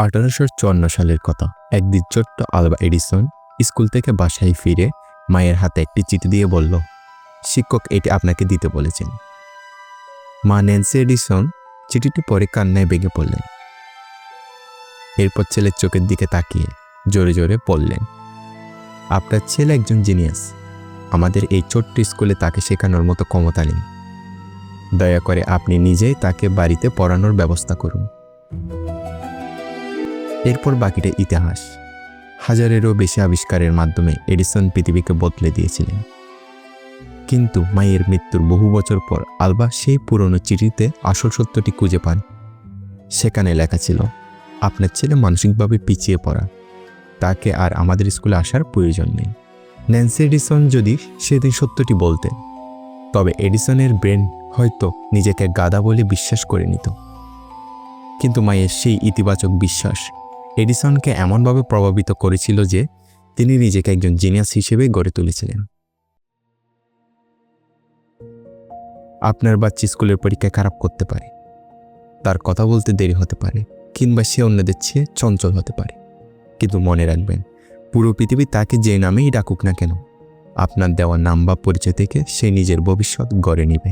1854 সালের কথা। একদিন ছোট্ট আলবা এডিসন স্কুল থেকে বাসায় ফিরে মায়ের হাতে একটি চিঠি দিয়ে বলল, শিক্ষক এটি আপনাকে দিতে বলেছেন। মা ন্যান্সি এডিসন চিঠিটি পড়ে কান্নায় ভেঙে পড়লেন। এরপর ছেলের চোখের দিকে তাকিয়ে জোরে জোরে বললেন, আপনার ছেলে একজন জিনিয়াস। আমাদের এই ছোট্ট স্কুলে তাকে শেখানোর মতো ক্ষমতা নেই। দয়া করে আপনি নিজেই তাকে বাড়িতে পড়ানোর ব্যবস্থা করুন। এরপর বাকিটা ইতিহাস। হাজারেরও বেশি আবিষ্কারের মাধ্যমে এডিসন পৃথিবীকে বদলে দিয়েছিলেন। কিন্তু মায়ের মৃত্যুর বহু বছর পর আলবা সেই পুরনো চিঠিতে আসল সত্যটি খুঁজে পান। সেখানে লেখা ছিল, আপনার ছেলে মানসিকভাবে পিছিয়ে পড়া, তাকে আর আমাদের স্কুলে আসার প্রয়োজন নেই। ন্যান্সি এডিসন যদি সেদিন সত্যটি বলতেন, তবে এডিসনের ব্রেন হয়তো নিজেকে গাধা বলে বিশ্বাস করে নিত। কিন্তু মায়ের সেই ইতিবাচক বিশ্বাস এডিসনকে এমনভাবে প্রভাবিত করেছিল যে তিনি নিজেকে একজন জিনিয়াস হিসেবে গড়ে তুলেছিলেন। আপনার বাচ্চা স্কুলের পরীক্ষায় খারাপ করতে পারে, তার কথা বলতে দেরি হতে পারে, কিংবা সে অন্যদের চেয়ে চঞ্চল হতে পারে, কিন্তু মনে রাখবেন, পুরো পৃথিবী তাকে যে নামেই ডাকুক না কেন, আপনার দেওয়া নাম বা পরিচয় থেকে সে নিজের ভবিষ্যৎ গড়ে নেবে।